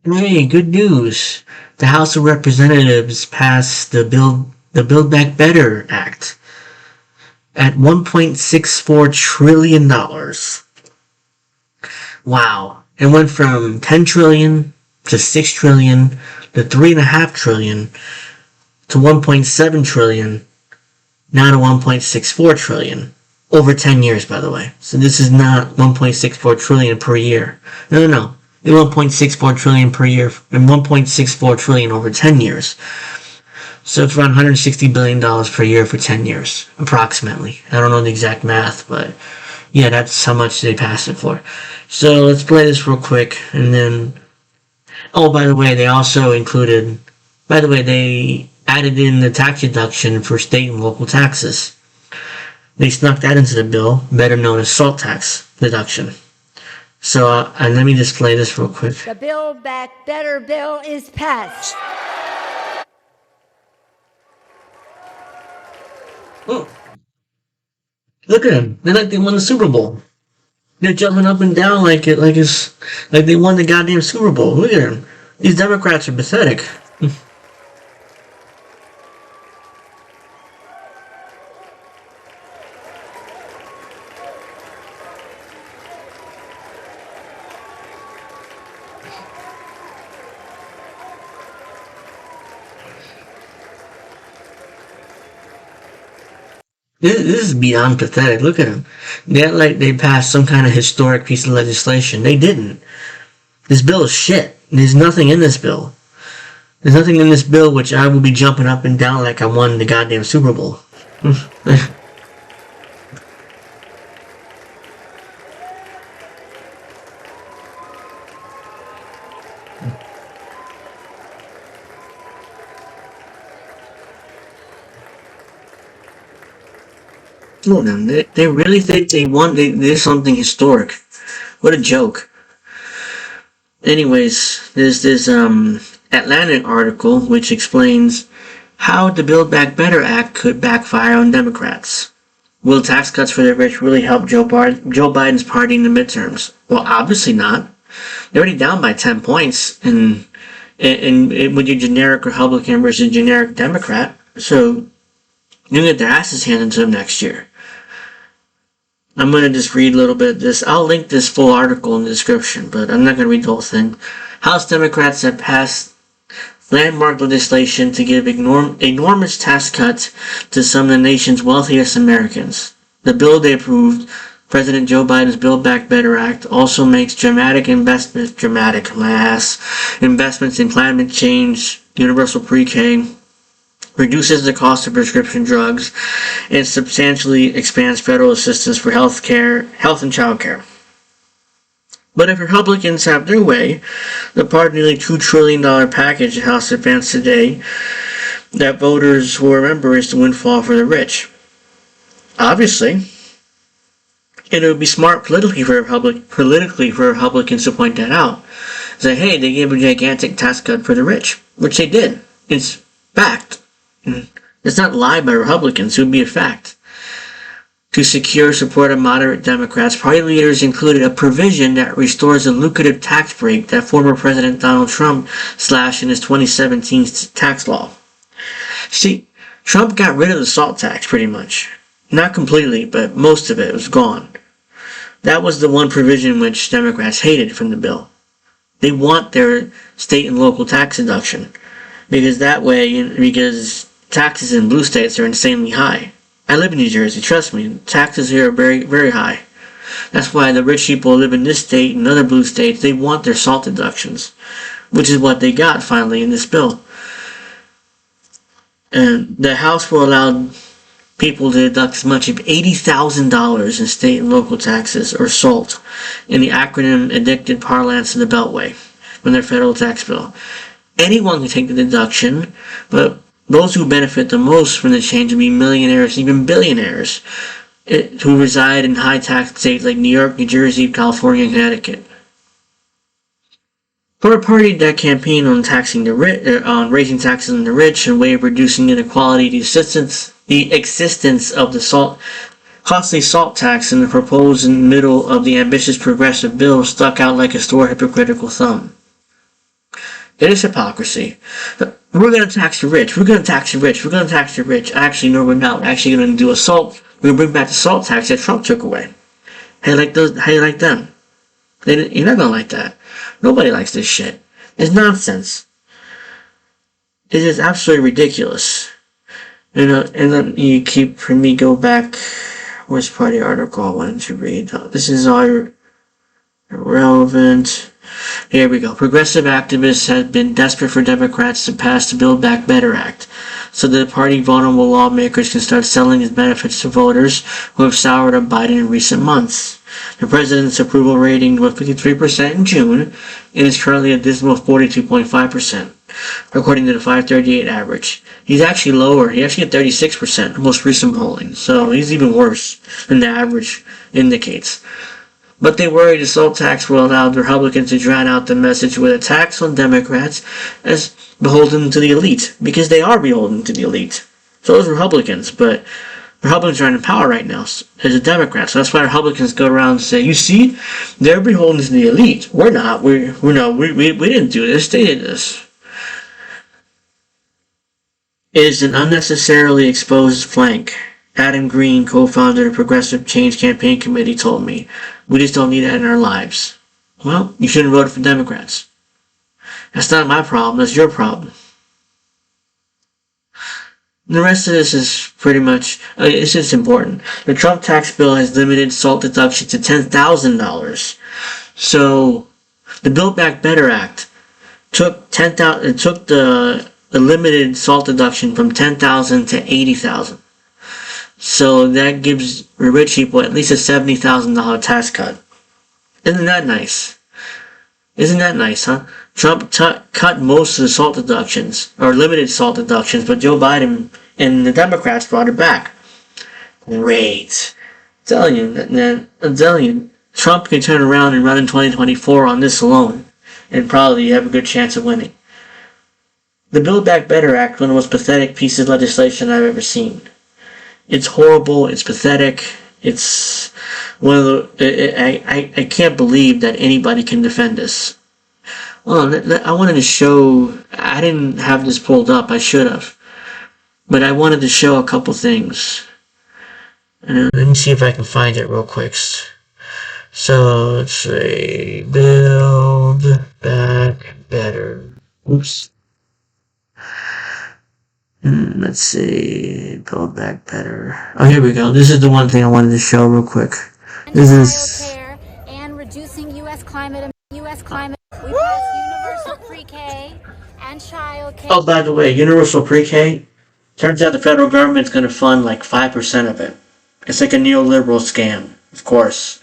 Hey, good news. The House of Representatives passed the Build Back Better Act at $1.64 trillion. Wow. It went from 10 trillion to 6 trillion to 3.5 trillion to 1.7 trillion, now to 1.64 trillion. Over 10 years, by the way. So this is not 1.64 trillion per year. No. 1.64 trillion per year and 1.64 trillion over 10 years. So it's around $160 billion per year for 10 years, approximately. I don't know the exact math, but yeah, that's how much they passed it for. So let's play this real quick, and then, oh, by the way, they added in the tax deduction for state and local taxes. They snuck that into the bill, better known as salt tax deduction. So, and let me just play this real quick. The Build Back Better bill is passed. Oh, look at them. They're like they won the Super Bowl. They're jumping up and down like they won the goddamn Super Bowl. Look at them. These Democrats are pathetic. This is beyond pathetic. Look at them. They act like they passed some kind of historic piece of legislation. They didn't. This bill is shit. There's nothing in this bill. There's nothing in this bill which I will be jumping up and down like I won the goddamn Super Bowl. Look at them. They really think there's something historic. What a joke. Anyways, there's this Atlantic article which explains how the Build Back Better Act could backfire on Democrats. Will tax cuts for the rich really help Joe Biden's party in the midterms? Well, obviously not. They're already down by 10 points and with your generic Republican versus generic Democrat. So you'll get their asses handed to them next year. I'm going to just read a little bit of this. I'll link this full article in the description, but I'm not going to read the whole thing. House Democrats have passed landmark legislation to give enormous tax cuts to some of the nation's wealthiest Americans. The bill they approved, President Joe Biden's Build Back Better Act, also makes dramatic investments in climate change, universal pre-K, reduces the cost of prescription drugs, and substantially expands federal assistance for health and child care. But if Republicans have their way, the part of nearly $2 trillion package the House advanced today that voters will remember is the windfall for the rich. Obviously, it would be smart politically for Republicans to point that out. Say, hey, they gave a gigantic tax cut for the rich, which they did. It's fact. It's not lied by Republicans, it would be a fact. To secure support of moderate Democrats, party leaders included a provision that restores a lucrative tax break that former President Donald Trump slashed in his 2017 tax law. See, Trump got rid of the salt tax pretty much. Not completely, but most of it was gone. That was the one provision which Democrats hated from the bill. They want their state and local tax deduction. Because taxes in blue states are insanely high. I live in New Jersey, trust me, taxes here are very, very high. That's why the rich people who live in this state and other blue states, they want their salt deductions, which is what they got finally in this bill. And the House will allow people to deduct as much as $80,000 in state and local taxes, or SALT, in the acronym-addicted parlance of the Beltway, from their federal tax bill. Anyone can take the deduction, but those who benefit the most from the change would be millionaires, even billionaires, who reside in high-tax states like New York, New Jersey, California, and Connecticut. For a party that campaigned on on raising taxes on the rich, a way of reducing inequality, the existence of the costly salt tax in the proposed middle of the ambitious progressive bill stuck out like a sore hypocritical thumb. It is hypocrisy. We're going to tax the rich. We're going to tax the rich. We're going to tax the rich. Actually, no, we're not. We're actually going to do a salt. We're going to bring back the salt tax that Trump took away. How you like those? How you like them? You're not going to like that. Nobody likes this shit. It's nonsense. It is absolutely ridiculous. And then you keep, for me, go back. Where's part of the article I wanted to read? This is all irrelevant. Here we go. Progressive activists have been desperate for Democrats to pass the Build Back Better Act so that the party vulnerable lawmakers can start selling its benefits to voters who have soured on Biden in recent months. The president's approval rating was 53% in June and is currently a dismal 42.5%, according to the 538 average. He's actually lower. He actually got 36% in most recent polling, so he's even worse than the average indicates. But they worry the salt tax will allow the Republicans to drown out the message with a tax on Democrats as beholden to the elite, because they are beholden to the elite. So is Republicans, but Republicans are in power right now as a Democrat, so that's why Republicans go around and say, you see, they're beholden to the elite. We're not. We didn't do this. They did this. It is an unnecessarily exposed flank. Adam Green, co-founder of the Progressive Change Campaign Committee, told me, we just don't need that in our lives. Well, you shouldn't vote for Democrats. That's not my problem, that's your problem. The rest of this is pretty much, it's just important. The Trump tax bill has limited SALT deduction to $10,000. So, the Build Back Better Act took the limited SALT deduction from $10,000 to $80,000. So that gives rich people at least a $70,000 tax cut. Isn't that nice? Isn't that nice, huh? Trump cut most of the SALT deductions, or limited SALT deductions, but Joe Biden and the Democrats brought it back. Great. I'm telling you, Trump can turn around and run in 2024 on this alone, and probably have a good chance of winning. The Build Back Better Act, one of the most pathetic pieces of legislation I've ever seen. It's horrible, it's pathetic, it's one of the, I can't believe that anybody can defend this. Well, I wanted to show, I didn't have this pulled up, I should have. But I wanted to show a couple things. And let me see if I can find it real quick. So, let's say, Build Back Better. Oops. Let's see, Build Back Better. Oh, here we go. This is the one thing I wanted to show real quick. This is and reducing U.S. climate. We passed universal pre-K and child care. Oh, by the way, universal pre-K. Turns out the federal government's going to fund like 5% of it. It's like a neoliberal scam, of course.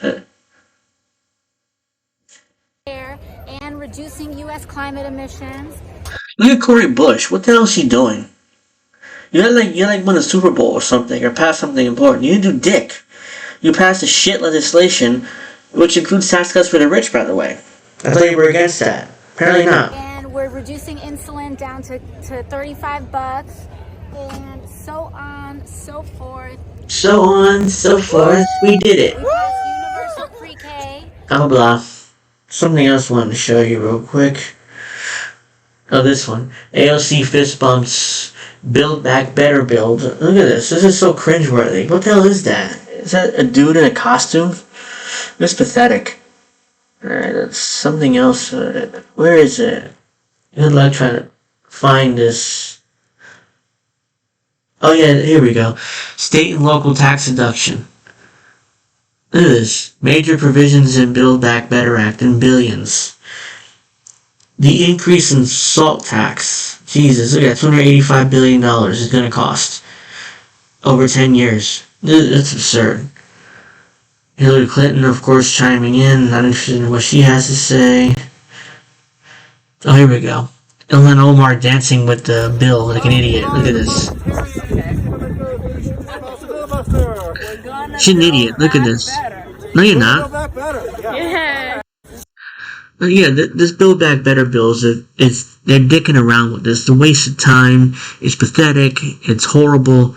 And reducing U.S. climate emissions. Look at Cori Bush. What the hell is she doing? You're like won a Super Bowl or something, or pass something important. You didn't do dick. You passed a shit legislation, which includes tax cuts for the rich, by the way. I thought you were against that. Apparently not. And we're reducing insulin down to $35, and so on, so forth. So on, so forth. We did it. We passed universal pre-K. Oh, blah. Something else I wanted to show you real quick. Oh, this one. AOC fist bumps Build Back Better build. Look at this. This is so cringeworthy. What the hell is that? Is that a dude in a costume? It's pathetic. Alright, that's something else. Where is it? Good luck trying to find this. Oh yeah, here we go. State and local tax deduction. Look at this. Major provisions in Build Back Better Act in billions. The increase in SALT tax, Jesus, look at that, $285 billion is going to cost over 10 years. That's absurd. Hillary Clinton, of course, chiming in, not interested in what she has to say. Oh, here we go. Ilhan Omar dancing with the bill like an idiot. Look at this. She's an idiot. Look at this. No, you're not. Yeah. Yeah, this Build Back Better bill they're dicking around with this. It's a waste of time. It's pathetic. It's horrible.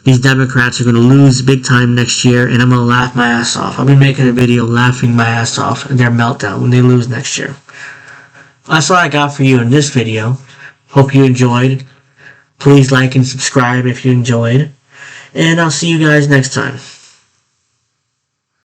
These Democrats are going to lose big time next year, and I'm going to laugh my ass off. I've been making a video laughing my ass off at their meltdown when they lose next year. That's all I got for you in this video. Hope you enjoyed. Please like and subscribe if you enjoyed. And I'll see you guys next time.